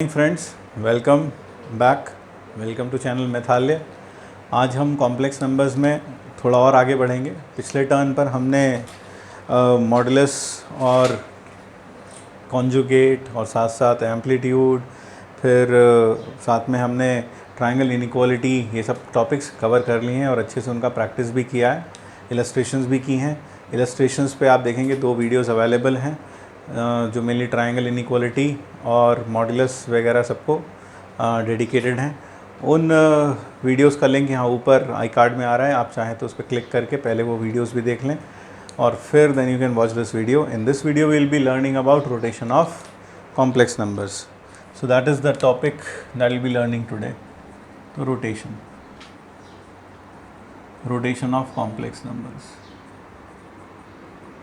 Friends, welcome back. Welcome to channel Mathalya. आज हम complex numbers में थोड़ा और आगे बढ़ेंगे। पिछले टर्न पर हमने मॉडुलस और कॉन्जुगेट और साथ साथ एम्पलीट्यूड, फिर साथ में हमने ट्रायंगल इनइक्वालिटी, ये सब टॉपिक्स कवर कर लिए हैं और अच्छे से उनका प्रैक्टिस भी किया है। इलस्ट्रेशंस भी की हैं। इलस्ट्रेशंस पे आप देखेंगे 2 वीडियोस अवेलेबल हैं जो मेनली ट्रायंगल इनइक्वालिटी और मॉडुलस वगैरह सबको डेडिकेटेड हैं। उन वीडियोस का लिंक यहाँ ऊपर आई कार्ड में आ रहा है, आप चाहें तो उस पर क्लिक करके पहले वो वीडियोस भी देख लें और फिर then you can watch this video. In this video we will be learning about rotation of complex numbers. So that is the topic that will be learning today. तो रोटेशन ऑफ कॉम्प्लेक्स नंबर्स,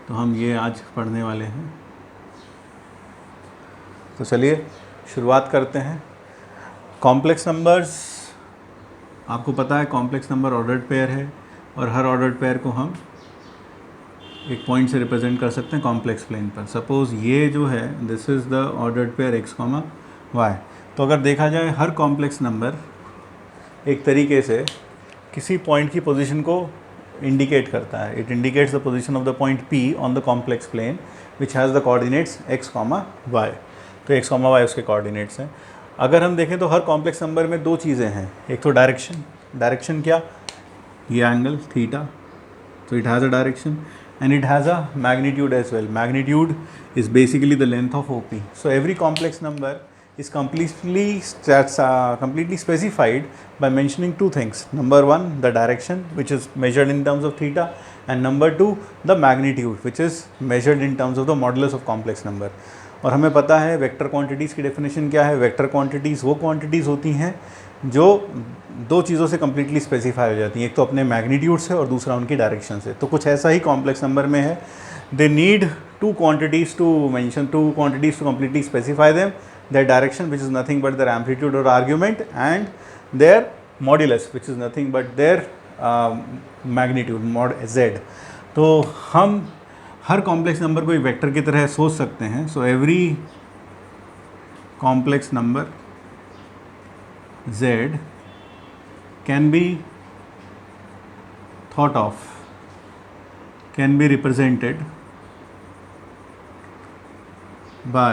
तो हम ये आज पढ़ने वाले हैं। तो चलिए शुरुआत करते हैं। कॉम्प्लेक्स नंबर्स, आपको पता है कॉम्प्लेक्स नंबर ऑर्डर्ड पेयर है और हर ऑर्डर्ड पेयर को हम एक पॉइंट से रिप्रेजेंट कर सकते हैं कॉम्प्लेक्स प्लेन पर। सपोज़ ये जो है this is the ordered pair X comma Y. तो अगर देखा जाए हर कॉम्प्लेक्स नंबर एक तरीके से किसी पॉइंट की पोजीशन को इंडिकेट करता है। It indicates the position of the point P on the complex plane which has the coordinates x comma Y. तो x कॉमा वाई उसके कोऑर्डिनेट्स हैं। अगर हम देखें तो हर कॉम्प्लेक्स नंबर में 2 चीज़ें हैं। एक तो डायरेक्शन क्या, ये एंगल थीटा, तो it has a direction and it has a magnitude as well. Magnitude is basically the length of OP. So every complex number is completely specified by mentioning 2 things. Number 1, the direction, which is measured in terms of theta, and number 2, the magnitude, which is measured in terms of the modulus of complex number. और हमें पता है vector quantities की definition क्या है। Vector quantities वो quantities होती हैं जो 2 चीज़ों से कम्प्लीटली स्पेसिफाई हो जाती हैं, एक तो अपने मैग्नीट्यूड से और दूसरा उनकी डायरेक्शन से। तो कुछ ऐसा ही कॉम्प्लेक्स नंबर में है। They need 2 quantities to completely specify them, their direction, which is nothing but their amplitude or argument, and their modulus, which is nothing but their magnitude mod z. तो हम हर complex number को एक vector की तरह सोच सकते हैं। सो every complex number z can be thought of, can be represented by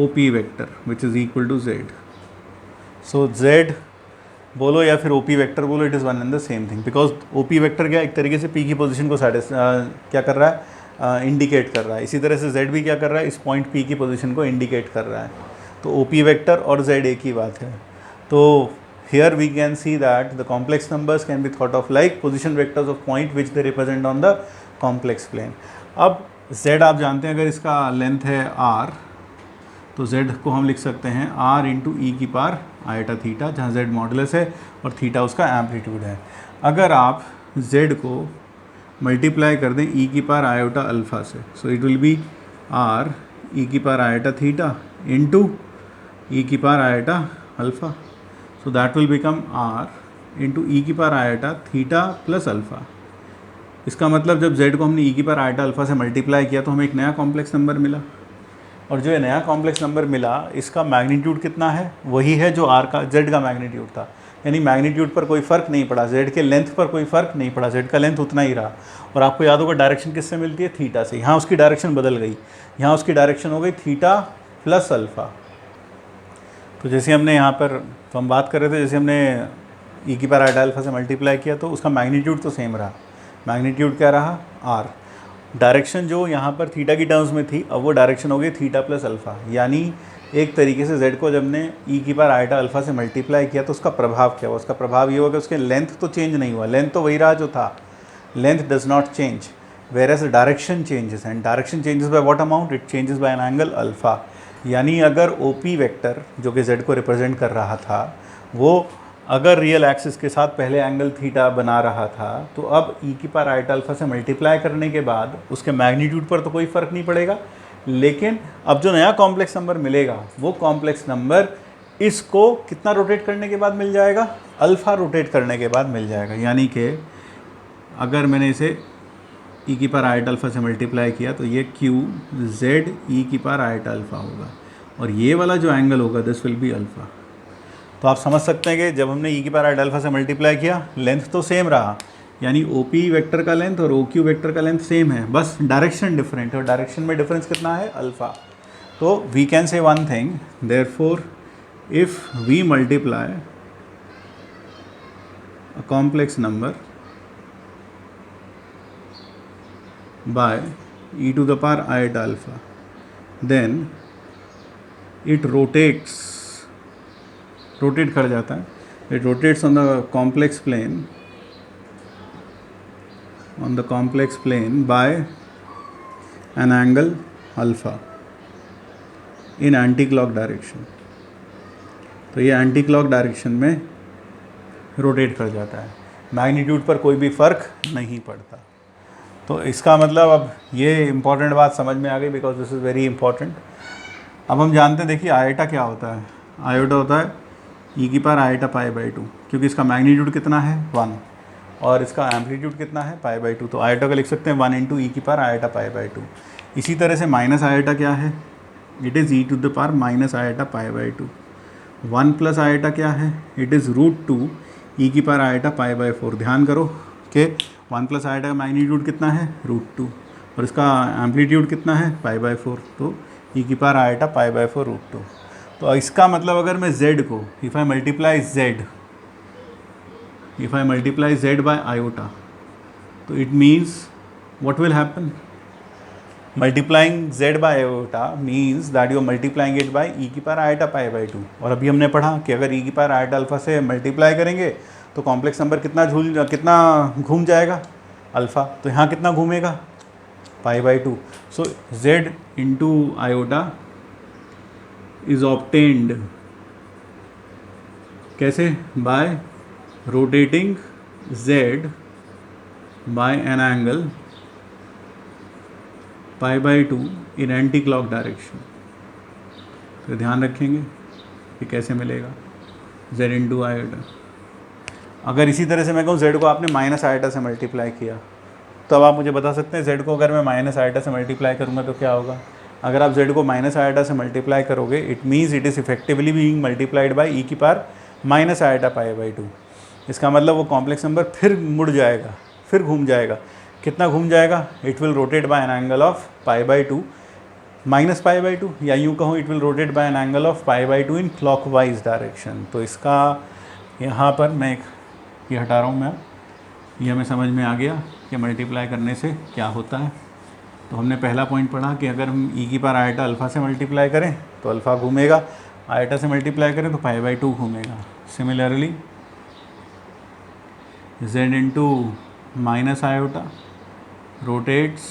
OP vector which is equal to z. So z बोलो या फिर OP वेक्टर बोलो, it is one and the same thing, because OP vector क्या एक तरीके से P की position को क्या कर रहा है, इंडिकेट कर रहा है। इसी तरह से z भी क्या कर रहा है, इस पॉइंट P की पोजीशन को इंडिकेट कर रहा है। तो OP वेक्टर और z एक ही बात है। तो here we can see that the complex numbers can be thought of like position vectors of point which they represent on the complex plane. अब z आप जानते हैं, अगर इसका लेंथ है r, तो z को हम लिख सकते हैं r इंटू ई की पावर आयटा थीटा, जहाँ z मॉडुलस है और थीटा उसका एम्पलीट्यूड है। अगर आप z को मल्टीप्लाई कर दें ई की पावर आयोटा अल्फ़ा से, so it will be r e की power iota theta into e की power iota alpha. So that will become r into e की power iota theta plus alpha. इसका मतलब जब z को हमने ई की पावर आयटा अल्फ़ा से मल्टीप्लाई किया तो हमें एक नया कॉम्प्लेक्स नंबर मिला, और जो ये नया कॉम्प्लेक्स नंबर मिला इसका मैग्नीट्यूड कितना है, वही है जो r का z का मैग्नीट्यूड था। यानी मैग्नीट्यूड पर कोई फ़र्क नहीं पड़ा, z के लेंथ पर कोई फ़र्क नहीं पड़ा, z का लेंथ उतना ही रहा। और आपको याद होगा डायरेक्शन किससे मिलती है, थीटा से। यहाँ उसकी डायरेक्शन बदल गई, यहाँ उसकी डायरेक्शन हो गई थीटा प्लस अल्फ़ा। तो जैसे हमने यहाँ पर तो हम बात कर रहे थे, जैसे हमने ई की पावर आयटा अल्फ़ा से मल्टीप्लाई किया तो उसका मैग्नीट्यूड तो सेम रहा। मैग्नीट्यूड क्या रहा, r। डायरेक्शन जो यहाँ पर थीटा की टर्म्स में थी, अब वो डायरेक्शन हो गई थीटा प्लस अल्फ़ा। यानी एक तरीके से z को जब ने ई की पावर आयटा अल्फ़ा से मल्टीप्लाई किया तो उसका प्रभाव क्या हुआ, उसका प्रभाव ये हुआ कि उसके लेंथ तो चेंज नहीं हुआ, लेंथ तो वही रहा जो था, length does not change, whereas direction changes, and direction changes by what amount, it changes by an angle alpha. यानी अगर OP वेक्टर जो कि z को रिप्रेजेंट कर रहा था, वो अगर रियल एक्सिस के साथ पहले एंगल थीटा बना रहा था, तो अब ई की पावर आयटा अल्फ़ा से मल्टीप्लाई करने के बाद उसके मैग्नीट्यूड पर तो कोई फ़र्क नहीं पड़ेगा। लेकिन अब जो नया कॉम्प्लेक्स नंबर मिलेगा वो कॉम्प्लेक्स नंबर इसको कितना रोटेट करने के बाद मिल जाएगा, अल्फ़ा रोटेट करने के बाद मिल जाएगा। यानी कि अगर मैंने इसे ई की पावर आयटा अल्फ़ा से मल्टीप्लाई किया तो ये क्यू जेड ई की पावर आयटा अल्फ़ा होगा। और ये वाला जो एंगल होगा दिस विल बी अल्फ़ा। तो आप समझ सकते हैं कि जब हमने ई की पावर आइट अल्फ़ा से मल्टीप्लाई किया लेंथ तो सेम रहा, यानी ओ पी वेक्टर का लेंथ और ओ क्यू वेक्टर का लेंथ सेम है, बस डायरेक्शन डिफरेंट है, और डायरेक्शन में डिफरेंस कितना है, अल्फ़ा। तो we can say one thing, therefore if we multiply a complex number by e to the power iota alpha, then it rotates, rotate कर जाता है, it rotates on the complex plane, on the complex plane by an angle alpha in anti-clock direction। तो ये anti clock direction में rotate कर जाता है, magnitude पर कोई भी फ़र्क नहीं पड़ता। तो इसका मतलब अब ये इम्पॉर्टेंट बात समझ में आ गई, because this is very important. अब हम जानते हैं, देखिए आयोटा क्या होता है, आयोटा होता है ई की पावर आयोटा पाई बाई 2, क्योंकि इसका मैग्नीट्यूड कितना है 1 और इसका एम्पलीट्यूड कितना है पाई बाई 2, तो आयोटा का लिख सकते हैं 1 इंटू ई की पावर आयोटा पाई बाई 2। इसी तरह से माइनस आयोटा क्या है, it is e to the power minus iota pi by 2। 1 plus iota क्या है, इट इज़ √2 ई की पावर आयोटा पाई बाई 4। ध्यान करो कि 1 प्लस आयोटा का मैग्नीट्यूड कितना है √2 और इसका एम्पलीट्यूड कितना है पाई बाई 4, तो ई की पावर आयोटा पाई बाई 4 √2। तो इसका मतलब अगर मैं z को if I multiply z by iota, तो it means what will happen, multiplying z by iota means that you are multiplying it by e की पावर आयोटा पाई बाई 2। और अभी हमने पढ़ा कि अगर ई की पावर आयोटा अल्फ़ा से मल्टीप्लाई करेंगे तो कॉम्प्लेक्स नंबर कितना घूम जाएगा, अल्फ़ा, तो यहाँ कितना घूमेगा pi by 2। So z into iota is obtained कैसे, by rotating z by an angle pi by 2 in anti clock direction. तो ध्यान रखेंगे कि कैसे मिलेगा z इंटू आयोटा। अगर इसी तरह से मैं कहूँ z को आपने माइनस आयोटा से मल्टीप्लाई किया, तो अब आप मुझे बता सकते हैं z को अगर मैं माइनस आयोटा से मल्टीप्लाई करूँगा तो क्या होगा। अगर आप z को माइनस आयोटा से मल्टीप्लाई करोगे, it means it is effectively being multiplied by e की power minus iota pi by 2। इसका मतलब वो कॉम्प्लेक्स नंबर फिर मुड़ जाएगा, फिर घूम जाएगा। कितना घूम जाएगा, it will rotate by an angle of pi by 2 minus pi by 2, या यूँ कहूँ it will rotate by an angle of pi by 2 in clockwise direction. तो इसका यहाँ पर मैं एक ये हटा रहा हूँ मैं, ये हमें समझ में आ गया कि मल्टीप्लाई करने से क्या होता है। तो हमने पहला पॉइंट पढ़ा कि अगर हम ई की पावर आयोटा अल्फ़ा से मल्टीप्लाई करें तो अल्फ़ा घूमेगा, आयोटा से मल्टीप्लाई करें तो पाई बाई 2 घूमेगा। Similarly z into minus iota rotates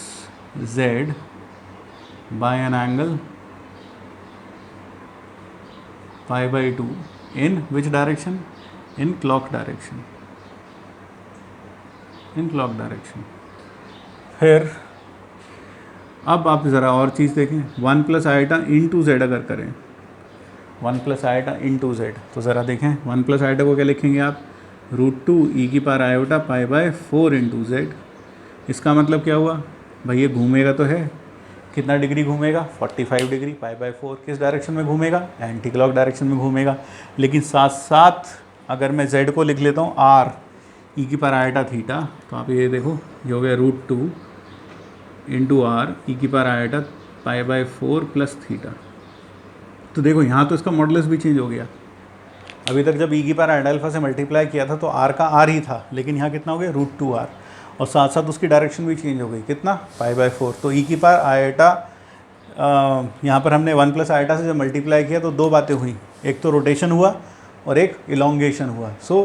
z by an angle pi by 2 in which direction, in clock direction, in clock direction। फिर अब आप ज़रा और चीज़ देखें, 1 प्लस आयोटा इंटू जेड अगर करें, 1 प्लस आयोटा इंटू जेड, तो ज़रा देखें 1 प्लस आयोटा को क्या लिखेंगे आप, √2 ई की power iota pi by 4 into Z. इसका मतलब क्या हुआ भाई, ये घूमेगा तो है, कितना डिग्री घूमेगा 45 डिग्री, पाई बाय 4 किस डायरेक्शन में घूमेगा, एंटी क्लॉक डायरेक्शन में घूमेगा। लेकिन साथ साथ अगर मैं z को लिख लेता हूँ r ई की पावर आयोटा थीटा, तो आप ये देखो ये हो गया √2 इंटू आर ई की power iota pi by 4 plus theta. तो देखो यहाँ तो इसका मॉडुलस भी चेंज हो गया। अभी तक जब ई की पावर आयोटा अल्फ़ा से मल्टीप्लाई किया था तो r का r ही था, लेकिन यहाँ कितना हो गया √2r, और साथ साथ उसकी डायरेक्शन भी चेंज हो गई, कितना पाई बाय 4। तो ई की पावर आयोटा यहाँ पर हमने 1 प्लस आयोटा से जब मल्टीप्लाई किया तो दो बातें हुई, एक तो रोटेशन हुआ और एक इलोंगेशन हुआ। सो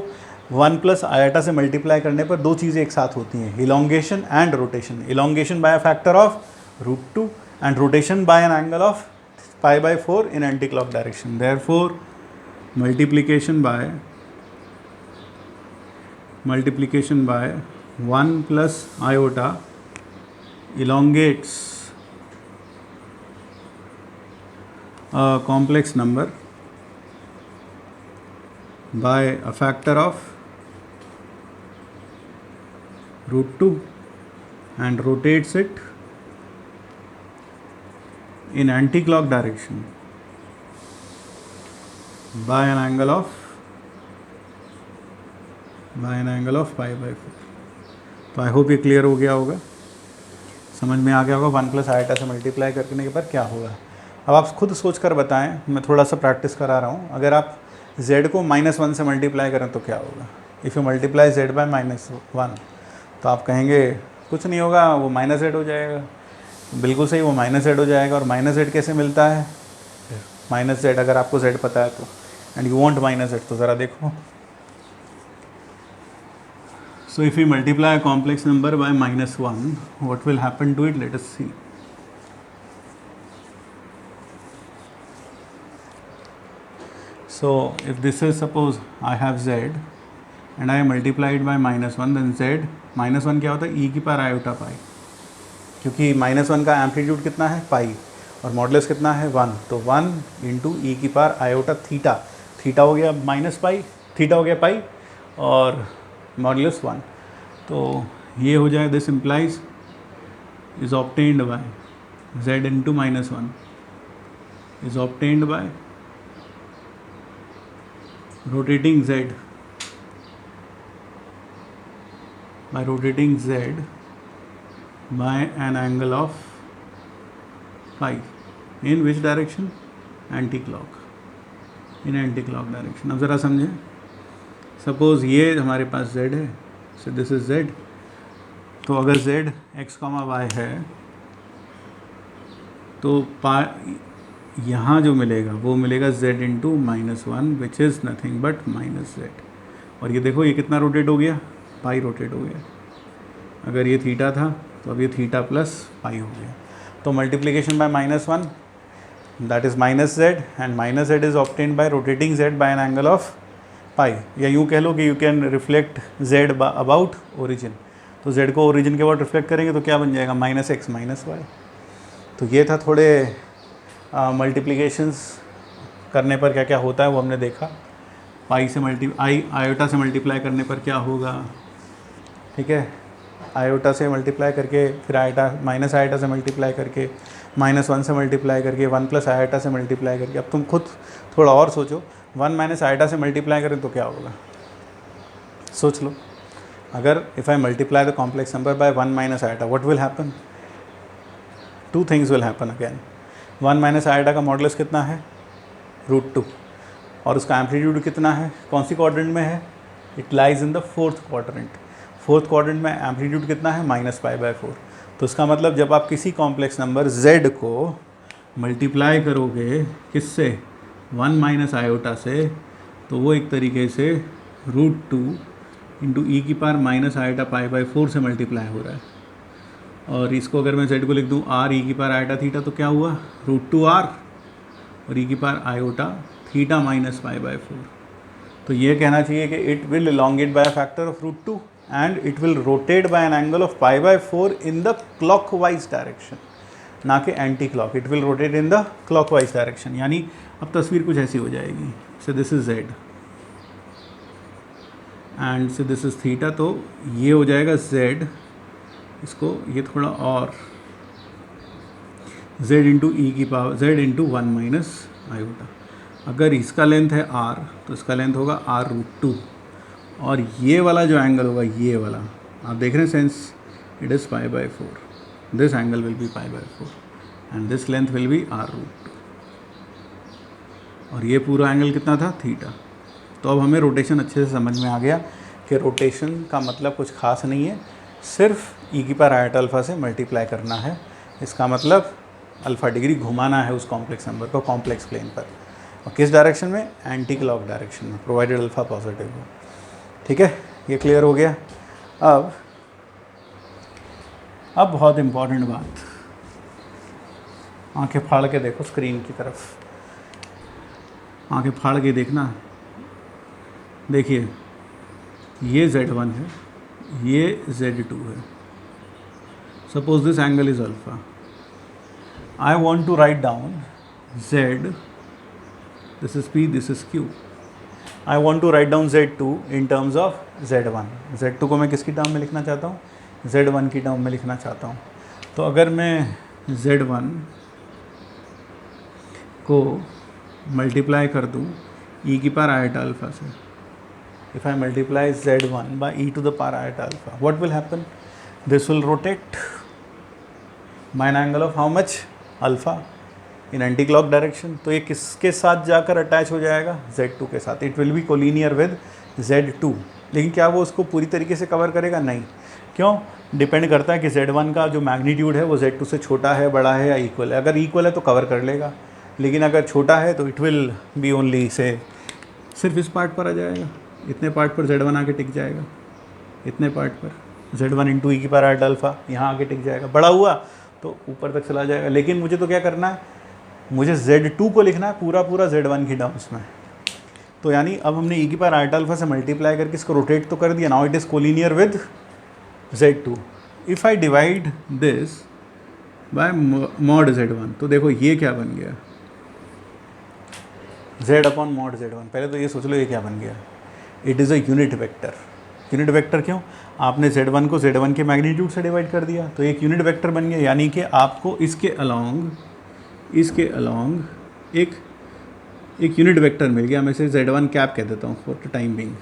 1 प्लस आयोटा से मल्टीप्लाई करने पर दो चीज़ें एक साथ होती हैं, elongation and rotation. Elongation by a factor of √2 and rotation by an angle of pi by 4 in anti clock direction. Therefore multiplication by 1 plus iota elongates a complex number by a factor of √2 and rotates it in anti-clock direction by an angle of pi by 4। तो I hope ये clear हो गया होगा, समझ में आ गया होगा 1 plus iota से मल्टीप्लाई करने के बाद क्या होगा। अब आप खुद सोच कर बताएं, मैं थोड़ा सा प्रैक्टिस करा रहा हूँ। अगर आप z को -1 से मल्टीप्लाई करें तो क्या होगा? If you multiply z by -1 तो आप कहेंगे कुछ नहीं होगा, वो -z हो जाएगा। बिल्कुल सही, वो -z हो जाएगा। और -z कैसे मिलता है? -z, अगर आपको z पता है तो, एंड यू वांट -z, तो ज़रा देखो। So if we multiply a complex number by -1, what will happen to it? Let us see. So if this is, suppose I have z and I multiply it by -1, then z -1 क्या होता है? e की power iota पाई, क्योंकि -1 का amplitude कितना है? पाई, और modulus कितना है? 1। तो 1 इंटू ई की पावर आयोटा थीटा, थीटा हो गया -पाई, थीटा हो गया पाई, और मॉडुलस 1। तो ये हो जाए, this implies is obtained bye z into -1 is obtained bye rotating z by an angle of phi in which direction? Anti-clock, in anti-clock direction। अब ज़रा समझें, सपोज ये हमारे पास z है, so this is z। तो अगर z x, y है तो यहाँ जो मिलेगा वो मिलेगा z into -1 which is nothing but -z। और ये देखो ये कितना रोटेट हो गया? पाई रोटेट हो गया। अगर ये थीटा था तो अब ये थीटा प्लस पाई हो गया। तो multiplication by -1, that is -z, and -z is obtained by rotating z by an angle of pi. या यूँ कह लो कि you can reflect z about origin. तो z को ओरिजिन के अबाउट रिफ्लेक्ट करेंगे तो क्या बन जाएगा? -x -y। तो ये था थोड़े मल्टीप्लिकेशंस करने पर क्या क्या होता है वो हमने देखा। पाई से आयोटा से मल्टीप्लाई करने पर क्या होगा, ठीक है? आयोटा से मल्टीप्लाई करके, फिर माइनस आयोटा से मल्टीप्लाई करके, -1 से मल्टीप्लाई करके, 1 प्लस आयोटा से मल्टीप्लाई करके। अब तुम खुद थोड़ा और सोचो, 1 माइनस आयोटा से मल्टीप्लाई करें तो क्या होगा? सोच लो। अगर if I multiply the complex number bye 1 minus iota, what will happen? 2 things will happen again. 1 minus iota का मॉडुलस कितना है? √2। और उसका एम्पलीट्यूड कितना है? कौन सी क्वाड्रेंट में है? It lies in the 4th quadrant. 4th quadrant में एम्पलीट्यूड कितना है? -π/4। तो इसका मतलब जब आप किसी कॉम्प्लेक्स नंबर z को मल्टीप्लाई करोगे किससे? 1 माइनस आयोटा से, तो वो एक तरीके से √2 इंटू ई की पावर -π/4 से मल्टीप्लाई हो रहा है। और इसको अगर मैं z को लिख दूँ r e की पावर आयोटा थीटा, तो क्या हुआ? √2r और e की पावर आयोटा थीटा -π/4। तो ये कहना चाहिए कि it will elongate by a factor of √2 and it will rotate by an angle of π/4 in the clockwise direction, ना कि anti clock. It will rotate in the clockwise direction. यानी अब तस्वीर कुछ ऐसी हो जाएगी। So this is z and so this is theta. तो ये हो जाएगा z, इसको ये थोड़ा और, z इंटू ई की power z into 1 minus iota. अगर इसका लेंथ है r तो इसका लेंथ होगा r√2। और ये वाला जो एंगल होगा, ये वाला आप देख रहे हैं, since it is π/4। This angle will be π/4 and this length will be r√2। और ये पूरा एंगल कितना था? थीटा। तो अब हमें रोटेशन अच्छे से समझ में आ गया कि रोटेशन का मतलब कुछ खास नहीं है, सिर्फ ई की पावर आयोटा अल्फ़ा से मल्टीप्लाई करना है। इसका मतलब अल्फ़ा डिग्री घुमाना है उस कॉम्प्लेक्स नंबर को कॉम्प्लेक्स प्लेन पर। और किस डायरेक्शन में? एंटी क्लॉक डायरेक्शन में, प्रोवाइडेड अल्फ़ा पॉजिटिव हो। ठीक है, ये क्लियर हो गया। अब बहुत इम्पॉर्टेंट बात, आंखें फाड़ के देखो स्क्रीन की तरफ, आंखें फाड़ के देखना। देखिए ये Z1 है, ये Z2 है। Suppose this angle is alpha. I want to write down Z, this is P, this is Q। I want to write down Z2 in terms of Z1। Z2 को मैं किसकी टर्म में लिखना चाहता हूँ? Z1 की term में लिखना चाहता हूँ। तो अगर मैं Z1 को मल्टीप्लाई कर दूँ ई की पावर आयटा अल्फा से, if I multiply z1 by e to the power iota alpha, what will happen? This will rotate by an angle of how much? Alpha in anti-clock direction. तो ये किसके साथ जाकर attach हो जाएगा? z2 के साथ. It will be collinear with z2. लेकिन क्या वो उसको पूरी तरीके से कवर करेगा? नहीं. क्यों? डिपेंड करता है कि z1 का जो मैग्नीट्यूड है वो z2 से छोटा है, बड़ा है या इक्वल है. अगर इक्वल है तो कवर कर लेगा, लेकिन अगर छोटा है तो it will B only say सिर्फ इस पार्ट पर आ जाएगा, इतने पार्ट पर z1 आके टिक जाएगा, इतने पार्ट पर z1 इंटू ई की पावर आयटा अल्फा यहाँ आके टिक जाएगा. बड़ा हुआ तो ऊपर तक चला जाएगा. लेकिन मुझे तो क्या करना है, मुझे z2 को लिखना है पूरा पूरा z1 की टर्म्स में. तो यानी अब हमने ई की पावर आयटा अल्फा से मल्टीप्लाई करके इसको रोटेट तो कर दिया. Now it is collinear with z2. If I divide this by mod z1, तो देखो ये क्या बन गया, z अपॉन मॉड z1. पहले तो ये सोच लो ये क्या बन गया, it is a unit vector. Unit vector क्यों? आपने z1 को z1 के मैग्नीट्यूड से डिवाइड कर दिया तो एक यूनिट वेक्टर बन गया. यानी कि आपको इसके अलोंग एक यूनिट वेक्टर मिल गया. मैं इसे z1 कैप कह देता हूँ फॉर द टाइम बिंग.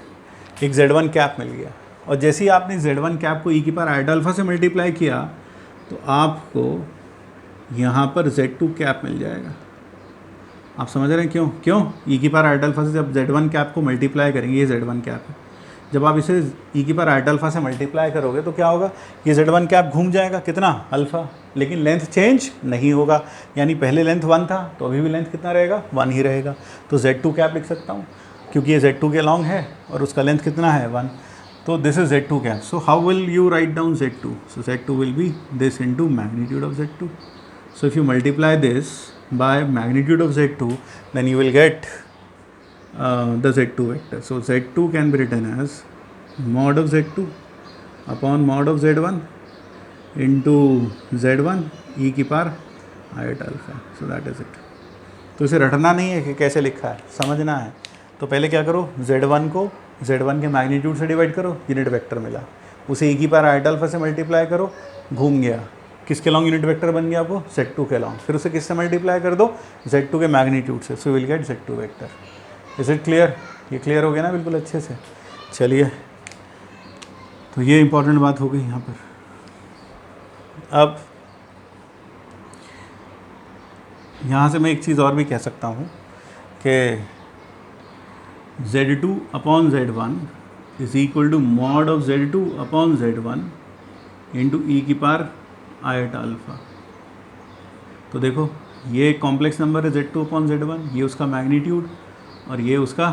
एक z1 कैप मिल गया. और जैसे ही आपने z1 कैप को ई की पावर आयटा अल्फा से मल्टीप्लाई किया तो आपको यहाँ पर z2 कैप मिल जाएगा. आप समझ रहे हैं क्यों? ई की पावर आयटा अल्फा से जब z1 कैप को मल्टीप्लाई करेंगे, ये z1 कैप है, जब आप इसे ई की पावर आयटा अल्फा से मल्टीप्लाई करोगे तो क्या होगा, ये z1 कैप घूम जाएगा कितना, अल्फा, लेकिन लेंथ चेंज नहीं होगा. यानी पहले लेंथ 1 था तो अभी भी लेंथ कितना रहेगा, 1 ही रहेगा. तो z2 कैप लिख सकता हूँ क्योंकि ये z2 के अलॉन्ग है और उसका लेंथ कितना है, 1. तो this is z2 cap. So how will you right down z2? So z2 will be this into magnitude of z2. So if you multiply this by magnitude of z2, then you will get the z2 vector. So z2 can be written as mod of z2 upon mod of z1 into z1 e की power eta alpha. So that is it. तो इसे रटना नहीं है कि कैसे लिखा है, समझना है. तो पहले क्या करो, z1 को z1 के मैग्नीट्यूड से डिवाइड करो, यूनिट वेक्टर मिला, उसे e की पावर आयटा अल्फा से मल्टीप्लाई करो, घूम गया, किसके लॉन्ग यूनिट वेक्टर बन गया वो, z2 के लॉन्ग. फिर उसे किससे मल्टीप्लाई कर दो, z2 के मैग्नीट्यूड से. So will get z2 vector. Is it clear? ये क्लियर हो गया ना बिल्कुल अच्छे से. चलिए, तो ये इंपॉर्टेंट बात हो गई यहाँ पर. अब यहाँ से मैं एक चीज़ और भी कह सकता हूँ कि z2 upon z1 is equal to mod of z2 upon z1 into e की पावर आयटा अल्फा. तो देखो ये कॉम्प्लेक्स नंबर है z2 अपॉन z1, ये उसका मैग्नीट्यूड और ये उसका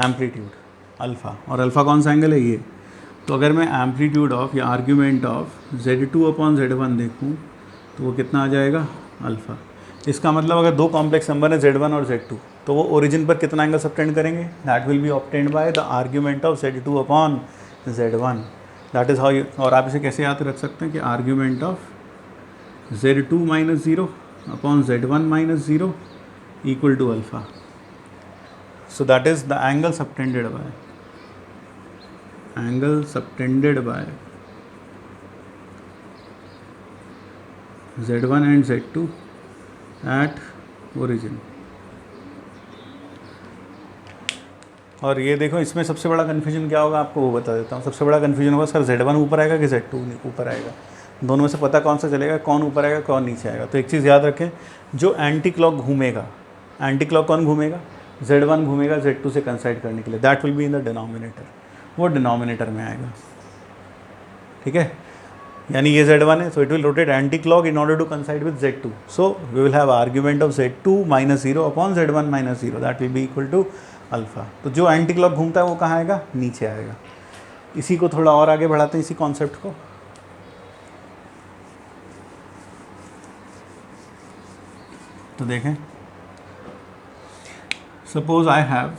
एम्पलीट्यूड अल्फ़ा. और अल्फ़ा कौन सा एंगल है, ये. तो अगर मैं एम्पलीट्यूड ऑफ या argument of z2 upon z1 देखूँ तो वो कितना आ जाएगा, अल्फ़ा. इसका मतलब अगर दो कॉम्प्लेक्स नंबर है z1 और z2 तो वो ओरिजिन पर कितना एंगल सबटेंड करेंगे, that will be obtained by the argument of z2 upon z1. That is how. और आप इसे कैसे याद रख सकते हैं कि argument of z2 minus 0 upon z1 minus 0 equal to alpha. So that is the angle subtended by z1 and z2 at origin. और ये देखो इसमें सबसे बड़ा कन्फ्यूजन क्या होगा आपको वो बता देता हूँ. सबसे बड़ा कन्फ्यूजन होगा सर z1 ऊपर आएगा कि z2 ऊपर आएगा, दोनों में से पता कौन सा चलेगा, कौन ऊपर आएगा कौन नीचे आएगा. तो एक चीज़ याद रखें, जो एंटी क्लॉक घूमेगा, एंटी क्लॉक कौन घूमेगा, z1 घूमेगा z2 से कंसाइड करने के लिए. That will be in the denominator, वो डिनोमिनेटर में आएगा. ठीक है, यानी ये z1 है so it will rotate anti clock in order to coincide with z2. So we will have argument of z2 minus 0 upon z1 minus 0, that will be equal to alpha. तो जो anti clock घूमता है वो कहाँ आएगा, नीचे आएगा. इसी को थोड़ा और आगे बढ़ाते हैं, इसी कॉन्सेप्ट को. तो देखें, suppose I have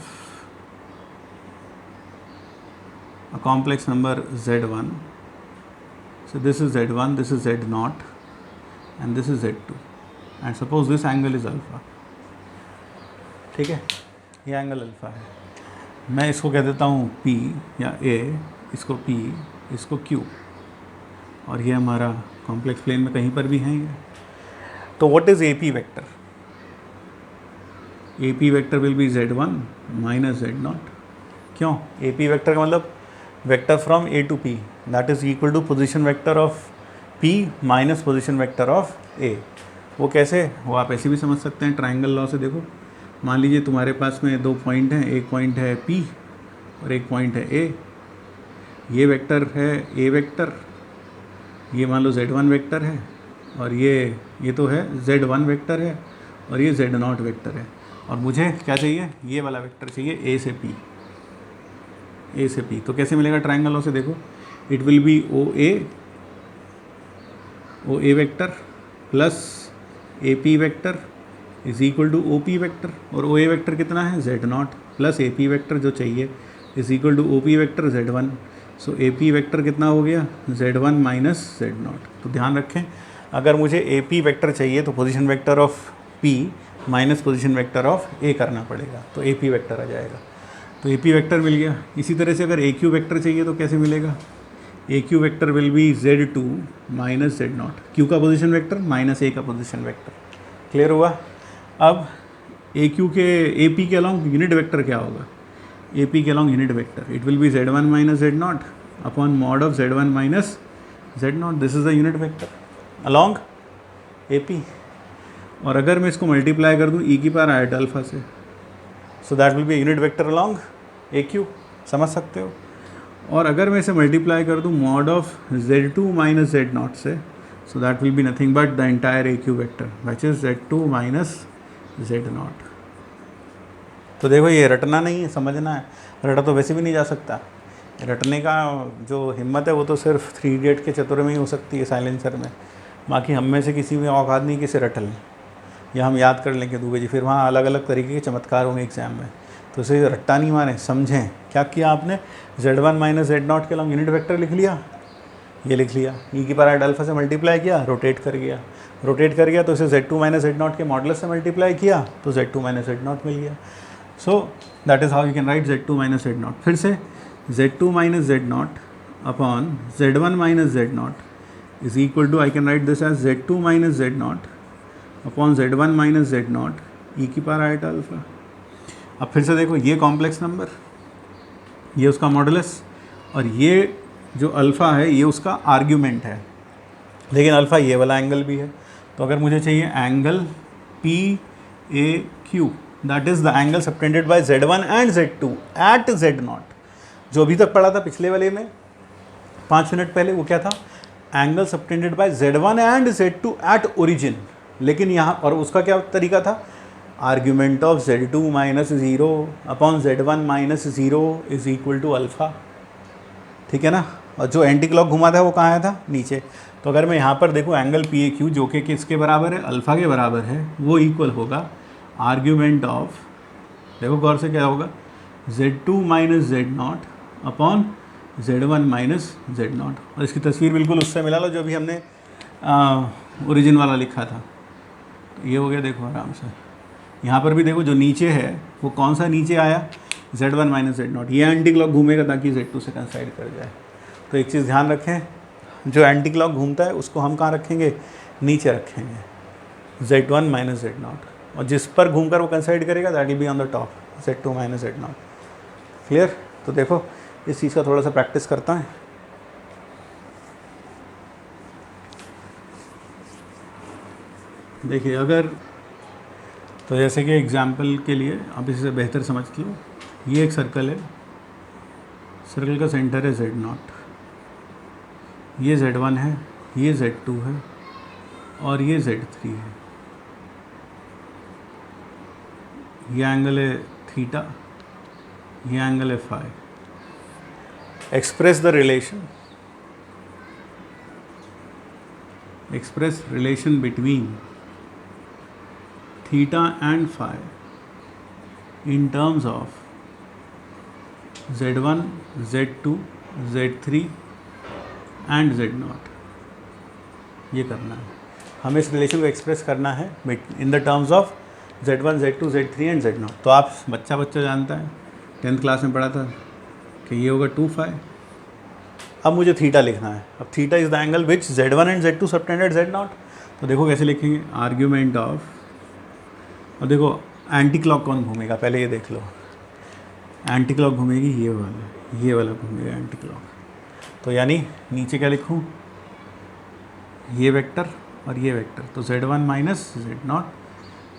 a complex number z1. So this is z1, this is z0 and this is z2 and suppose this angle is alpha. ठीक है, ये एंगल अल्फ़ा है. मैं इसको कह देता हूँ P या A, इसको P, इसको Q, और ये हमारा कॉम्प्लेक्स प्लेन में कहीं पर भी है ये. तो what is AP vector? A P vector will be Z1 minus Z0. क्यों? ए पी वैक्टर का मतलब vector from A to P, that is equal to position vector of P minus position vector of A. वो कैसे? वो आप ऐसे भी समझ सकते हैं ट्राइंगल लॉ से. देखो मान लीजिए तुम्हारे पास में दो पॉइंट हैं, एक पॉइंट है P और एक पॉइंट है A. ये वेक्टर है A वेक्टर, ये मान लो Z1 वेक्टर है, और ये तो है Z1 वेक्टर है, और ये Z0 वेक्टर है. और मुझे क्या चाहिए? ये वाला वेक्टर चाहिए A से P. A से P तो कैसे मिलेगा ट्राइंगल लॉ से? देखो it will be O A vector plus A P vector is equal to O P vector. और ओ ए वेक्टर कितना है? Z0 plus A P vector जो चाहिए is equal to O P vector Z1. So A P vector कितना हो गया? Z1 minus Z0. तो ध्यान रखें, अगर मुझे ए पी वेक्टर चाहिए तो position vector of P minus position vector of A करना पड़ेगा, तो ए पी वेक्टर आ जाएगा. तो ए पी वेक्टर मिल गया. इसी तरह से अगर ए क्यू वेक्टर चाहिए तो कैसे मिलेगा? A Q vector will be Z2 minus Z0. Q का पोजीशन वेक्टर माइनस A का पोजीशन वेक्टर. क्लियर हुआ? अब ए क्यू के ए पी के अलॉन्ग यूनिट वेक्टर क्या होगा? ए पी के along unit vector it will be Z1 minus Z0 upon mod of Z1 minus Z0. This is the unit vector along A P. और अगर मैं इसको multiply कर दूँ ई की पावर आयट अल्फा से, सो that will B unit vector along A Q. समझ सकते हो? और अगर मैं इसे मल्टीप्लाई कर दूँ mod of Z2 minus Z0 से, सो that will be nothing but the entire A Q vector which is Z2 minus Z0. तो देखो ये रटना नहीं है, समझना है. रटा तो वैसे भी नहीं जा सकता. रटने का जो हिम्मत है वो तो सिर्फ 3 इडियट के चतुर में ही हो सकती है, साइलेंसर में. बाकी हम में से किसी में औकात नहीं किसे रट लें या हम याद कर लेंगे दूबे जी. फिर वहाँ अलग अलग तरीके के चमत्कार होंगे एग्जाम में. तो इसे रट्टा नहीं मारें, समझें. क्या किया आपने? Z1 माइनस Z0 के अलॉन्ग यूनिट वेक्टर लिख लिया, ये लिख लिया. ई की पावर आयट अल्फा से मल्टीप्लाई किया, रोटेट कर गया. रोटेट कर गया तो इसे Z2 माइनस Z0 के मॉडुलस से मल्टीप्लाई किया तो Z2 माइनस Z0 मिल गया. So that is how you can write Z2 minus Z0. फिर से Z2 minus Z0 upon Z1 minus Z0 is equal to, I can write this as Z2 minus Z0 upon Z1 minus Z0 e की power आयट alpha. अब फिर से देखो, ये complex number, ये उसका मॉडुलस, और ये जो अल्फ़ा है ये उसका आर्ग्यूमेंट है. लेकिन अल्फ़ा ये वाला एंगल भी है. तो अगर मुझे चाहिए angle P A Q, that is the angle subtended by Z1 and Z2 at Z0. जो अभी तक पढ़ा था पिछले वाले में 5 मिनट पहले, वो क्या था? Angle subtended by Z1 and Z2 at origin. लेकिन यहाँ, और उसका क्या तरीका था? Argument of Z2 minus 0 upon Z1 minus 0 is equal to alpha. ठीक है ना? और जो एंटी क्लॉक घुमा था वो कहाँ आया था? नीचे. तो अगर मैं यहाँ पर देखूँ एंगल पी ए क्यू जो कि किसके बराबर है? अल्फ़ा के बराबर है. वो इक्वल होगा आर्ग्यूमेंट ऑफ, देखो गौर से क्या होगा, Z2 minus Z0 upon Z1 minus Z0. और इसकी तस्वीर बिल्कुल उससे मिला लो जो अभी हमने ओरिजिन वाला लिखा था. तो ये हो गया. देखो आराम से यहाँ पर भी देखो, जो नीचे है वो कौन सा नीचे आया? Z1 minus Z0. ये एंटी क्लॉक घूमेगा ताकि Z2 से कंसाइड कर जाए. तो एक चीज़ ध्यान रखें, जो एंटी क्लॉक घूमता है उसको हम कहाँ रखेंगे? नीचे रखेंगे, Z1 माइनस Z0. और जिस पर घूमकर वो कंसाइड करेगा that will be on the top, Z2 minus Z0. Clear? तो देखो इस चीज़ का थोड़ा सा प्रैक्टिस करता है. देखिए अगर, तो जैसे कि एग्जाम्पल के लिए आप इसे बेहतर समझ लो. ये एक सर्कल है, सर्कल का सेंटर है Z0, ये Z1 है, ये Z2 है और ये Z3 है. ये एंगल है थीटा, ये एंगल है phi. Express the relation between theta and phi in terms of Z1, Z2, Z3 and Z0. ये करना है हमें. इस रिलेशन को एक्सप्रेस करना है in the terms of Z1, Z2, Z3 and Z0. तो आप बच्चा जानता है, 10th क्लास में पढ़ा था कि ये होगा 2 phi. अब मुझे थीटा लिखना है. अब theta is the angle which Z1 and Z2 subtended Z0. तो देखो कैसे लिखेंगे? आर्ग्यूमेंट ऑफ, और देखो एंटी क्लॉक कौन घूमेगा पहले ये देख लो। एंटी क्लॉक घूमेगी ये वाला घूमेगा एंटी क्लॉक। तो यानी नीचे क्या लिखूँ, ये वेक्टर और ये वेक्टर, तो Z1 माइनस Z0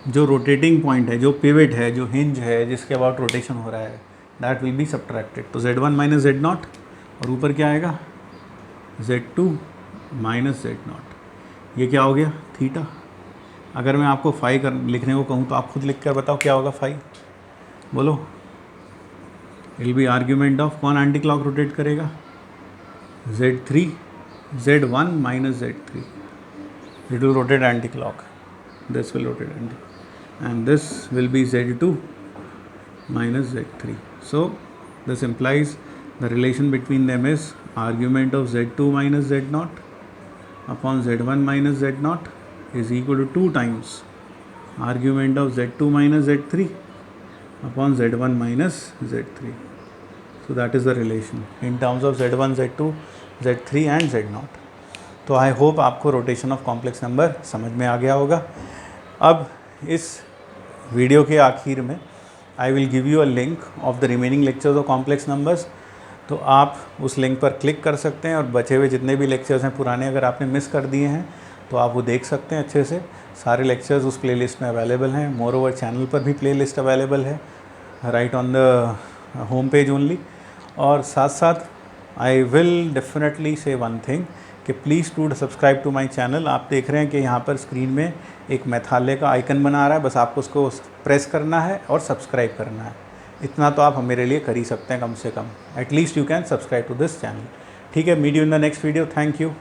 जो रोटेटिंग पॉइंट है, जो पिवट है, जो हिंज है, जिसके अबाउट रोटेशन हो रहा है, दैट विल बी सब्ट्रैक्टेड। तो Z1 माइनस Z0 और ऊपर क्या आएगा Z2 माइनस Z0। ये क्या हो गया थीटा। अगर मैं आपको फाई कर लिखने को कहूँ तो आप खुद लिख कर बताओ क्या होगा फाई, बोलो। विल बी आर्ग्यूमेंट ऑफ कौन एंटी क्लॉक रोटेट करेगा, Z3 Z1 minus Z3, it will rotate anti-clock, this will rotate anti, and this will be Z2 minus Z3. So this implies the relation between them is argument of Z2 minus Z0 upon Z1 minus Z0 is equal to 2 times argument of Z2 minus Z3 upon Z1 minus Z3. So that is the relation in terms of Z1, Z2, Z3 and Z0. तो I hope आपको rotation of complex number समझ में आ गया होगा। अब इस video के आखिर में I will give you a link of the remaining lectures of complex numbers. तो आप उस लिंक पर क्लिक कर सकते हैं और बचे हुए जितने भी लेक्चर्स हैं पुराने, अगर आपने मिस कर दिए हैं तो आप वो देख सकते हैं अच्छे से। सारे लेक्चर्स उस प्लेलिस्ट में अवेलेबल हैं। मोर ओवर चैनल पर भी प्लेलिस्ट अवेलेबल है, right on the home page only. और साथ साथ I will definitely say one thing कि please to subscribe to my channel. आप देख रहे हैं कि यहाँ पर स्क्रीन में एक मेथालय का आइकन बना आ रहा है, बस आपको उसको प्रेस करना है और सब्सक्राइब करना है। इतना तो आप मेरे लिए कर ही सकते हैं कम से कम। At least you can subscribe to this channel. ठीक है, meet you in the next video. Thank you.